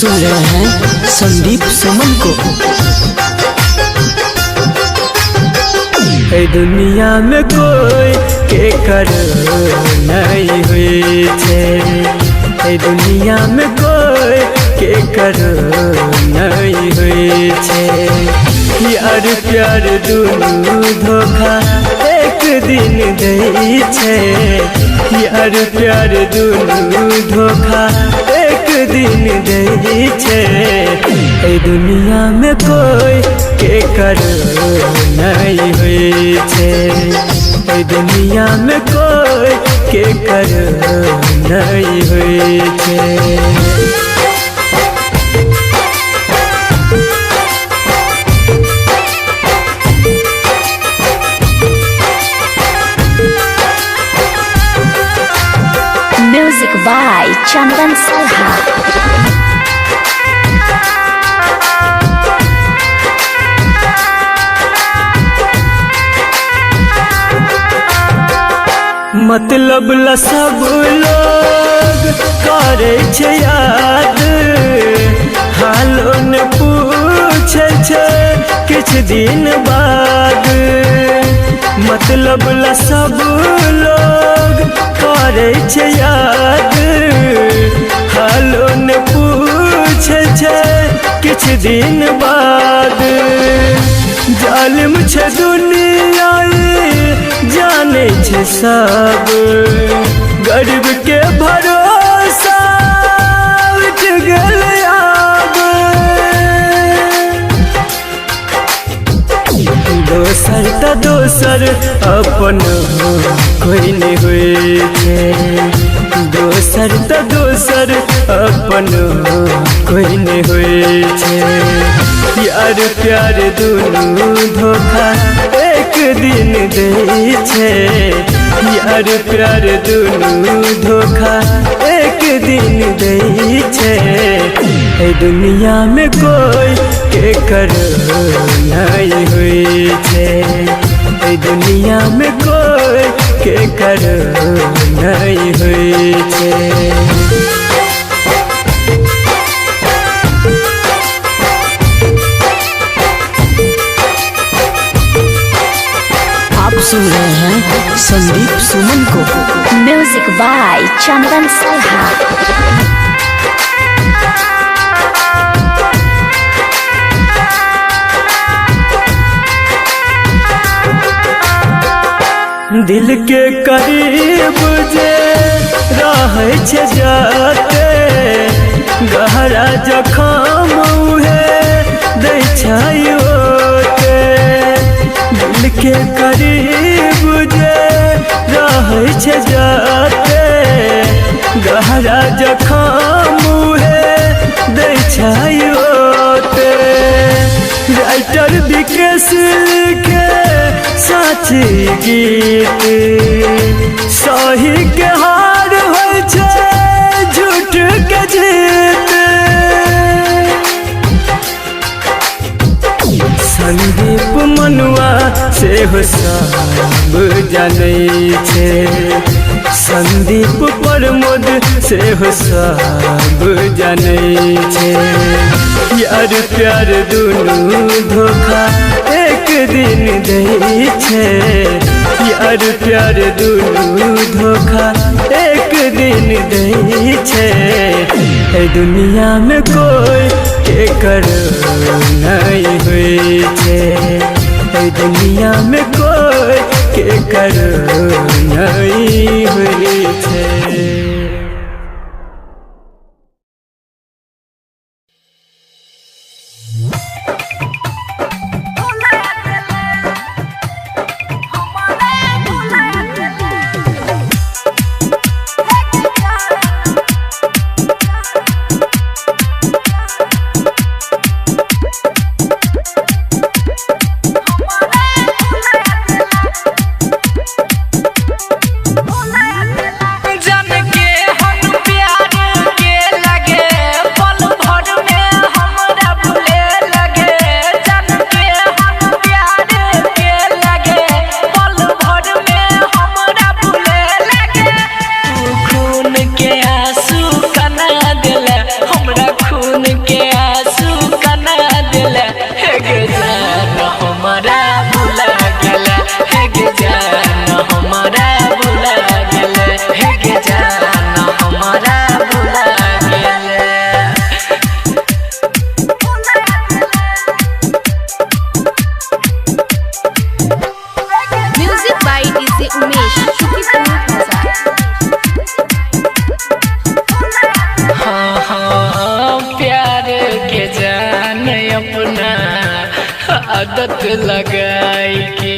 सुन रहे हैं संदीप सुमन को। दुनिया में कोई के कर नहीं हुई छे, दुनिया में कोई के कर नहीं हुई छे। यार प्यार दुनू धोखा एक दिन दे छे, यार प्यार दुनू धोखा एक दिन दे छे। दुनिया में कोई के कर नहीं हुई छे, दुनिया में कोई के कर नहीं हुई छे। Music by Chandan Salha। मतलब ला सब लोग करे छे याद, हालो ने पूछे छे किछ दिन बाद। मतलब ला सब लोग करे छे याद, हालो ने पूछे छे किछ दिन बाद। जालिम छे दुनिया जाने छे सब, गरीब के भरोसा उठ गल आब। दोसर त दोसर अपन कोई नहीं हुई छे, दोसर त दोसर अपन कोई नहीं हुई छे। यार प्यार दुनू धोखा एक दिन दे छे, यार प्यार दुनू धोखा एक दिन दे छे। दुनिया में कोई के कर नहीं हुई छे, दुनिया में कोई के कर नहीं हुई छे। आप सुन रहे हैं संदीप सुमन को। Music by Chandan Salha। दिल के करीब जे रहे छे जाते, गहरा जखम उहे दै छै ओते। दिल के करीब जे रहे छे जाते, गहरा जखम उहे दै छै ओते। राइटर विकेश लिखे साची गीत, सही के हार होय छे झूठ के जीत। संदीप मनुआ से हो सब जाने छे, संदीप प्रमोद से हो सब जाने छे। यार प्यार दुनू धोखा एक दिन दे छे, यार प्यार दुनू धोखा एक दिन दे छे। दुनिया में कोई के कर नहीं हुई छे, दुनिया में कोई के कर नहीं हुई छे। आदत लगाई के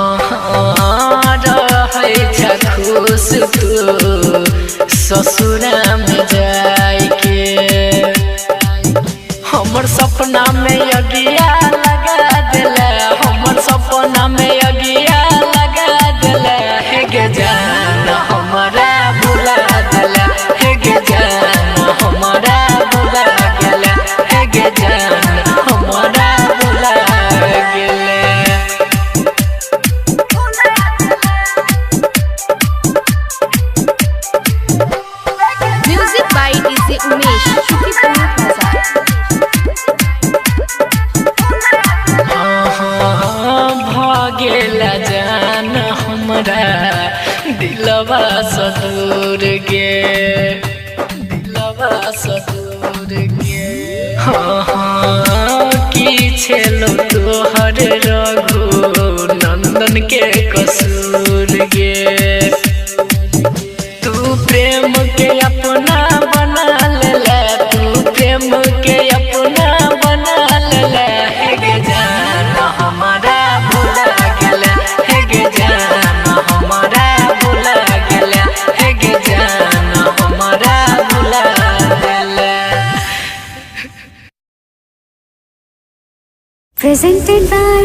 हाँ रहे छ खुश तू ससुरा में जाई के हमर सपना में अगिया लगा दिला हमर सपना में अगिया लगा दिला हे गे जान हमारा भुला दिला हे गे जान हमारा भुला गेला हे गे जान हमारा भुला गेला। Music by DJ Umesh, Shukipura Plaza. भागेला जान हमरा दिलवा सदूर गे दिलवा सदूर गे की छेलो तोहर रघु नंदन के कसूर गे तू प्रेम के अपना बना ले तू प्रेम के अपना बना ले हे गे जान हमारा भुला गेला हे गे जान हमारा भुला गेला हे गे जान हमारा भुला गेला। Presented by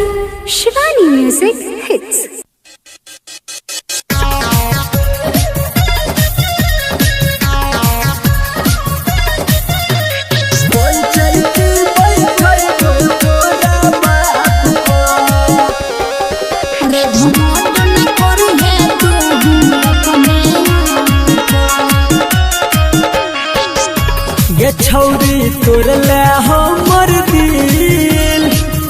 Shivani Music Hits. ये छौरी तोड़ले हमर दिल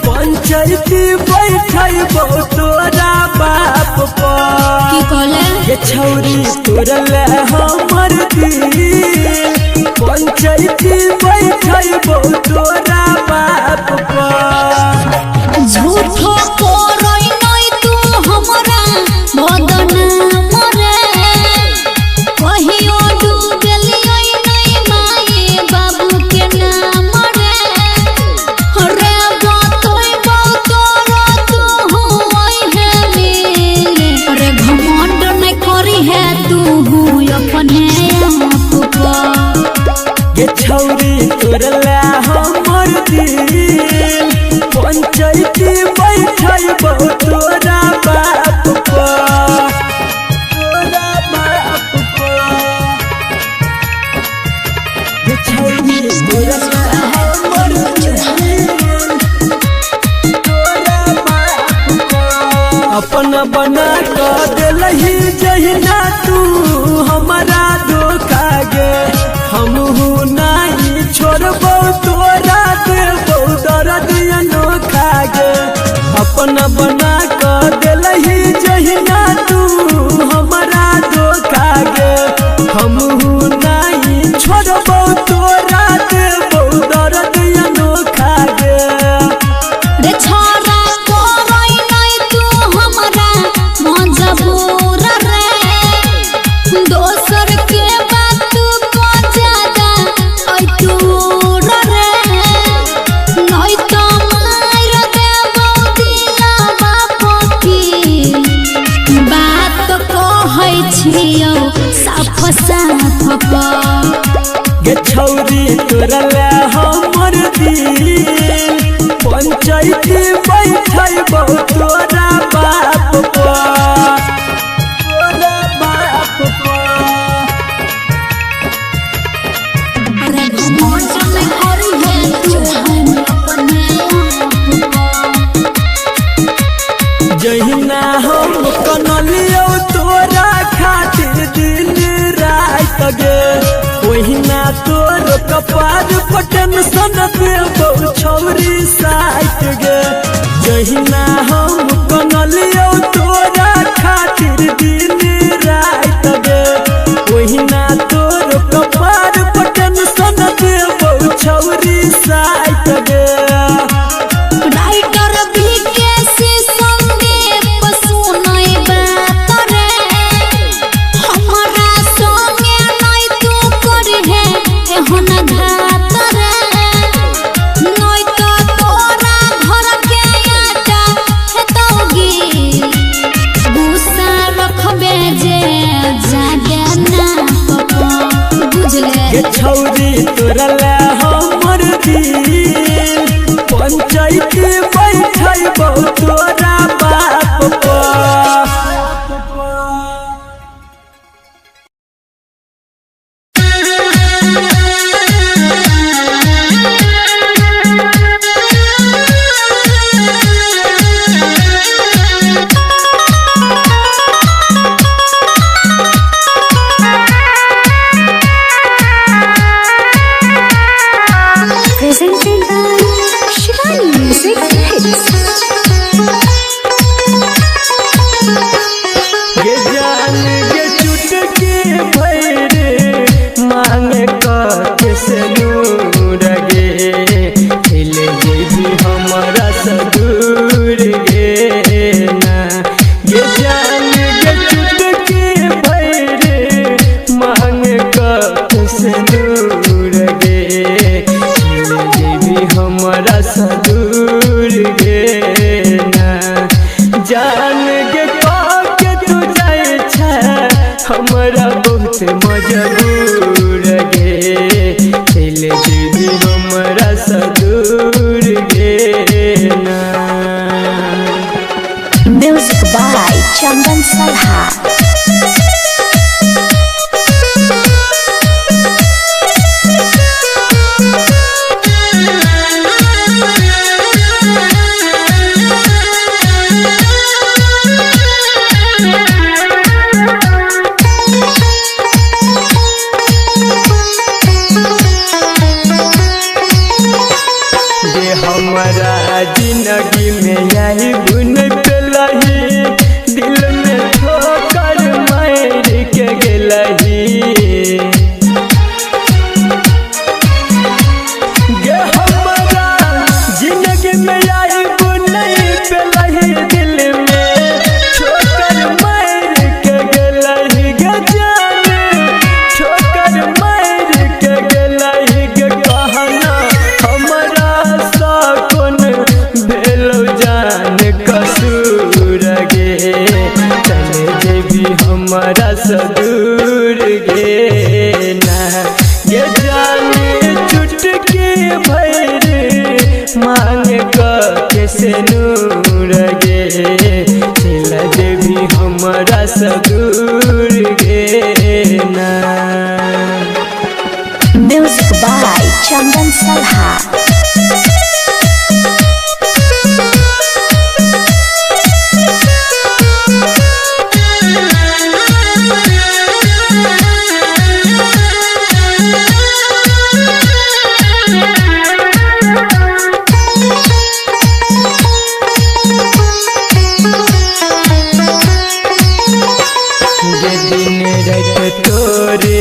पंचायती बैठबो तोरा बाप पर ये छौरी तोड़ले हमर दिल पंचायती बैठबो तोरा बाप पर झूठो कोरोई नई तू हमरा बदनाम रे कहियो डूबलियोई नई माई बाबू के नाम रे रे बतोई बहुतोरो तू होई है मेरे रे घमंड नहीं करी है तू अपने आप पर ये छौरी तोड़ले हमर दिल पंचायती बैठबो तोरा बाप पर तोरा बाप पर ये छौरी तोड़ले हमर दिल तोरा बाप पर अपना बना कर देलही जहिना तू हमारा धोखा गे हमहू नहीं छोड़बो तोरा देबो दर्द अनोखा गे अपना बना कर देलही जहिना तू हमारा धोखा गे हमहू नहीं छोड़बो तोरा देबो दर्द अनोखा गे रे छोरा कोरोई नई तू हमरा मजबूर रे दोसर के बात को ज्यादा ओइ दूर रे नई तो मार देबो दिलवा पोकी बात कहै छियौ साफ साफ पर गे छौरी तोड़ले हमर दिल पंचायती बैठबो तोरा बाप पर तोरा बाप पर रे घमंड नहीं करी है तू अपने आप पर जहिना हम कनलियो तोरा खातिर दिन रात गे ओहिना तोर कपार पर टेंशन देबो छौरी साइट गे जहिना हम कनलियो तोरा खातिर दिन रात गे ओहिना तोर कपार पर टेंशन देबो छौरी साइट गे राइटर विकेश संदीप सुनई बात रे हमरा संगे नहीं तू करी है एहन घात ये छौरी तोरला हमर दिल पंचायत बैठै तोरा बाप पर। Presented by Shivani Music Hits. ये जान ये चुटकी भैरे मांगे के से नूर गे ले भी हमारा सदूर गे ना। ये जान ये चुटकी भैरे मांगे के से नूर गे ले भी हमारा सदूर गे ना। जान गे हमारा बहुत मजबूर गे दिल दीदी हमारा सदूर गे ना। Music by Chandan Salha. हमारा जिंदगी में यही गुन पेलही दिल में ठोकर मार के गेलही। गे हमारा जिंदगी में यही गुन पेलही दिल में ठोकर मार के गेलही। गे जान ठोकर मार के गेलही। गे कहना हमारा भेलो जान कसूर गे चले जेबी हमारा सदूर गे ना। ये जान चुटकी भैर मांग के से नूर गे चला जेबी हमारा सदूर गे ना। Music by Chandan Salha. दिन रात तोरे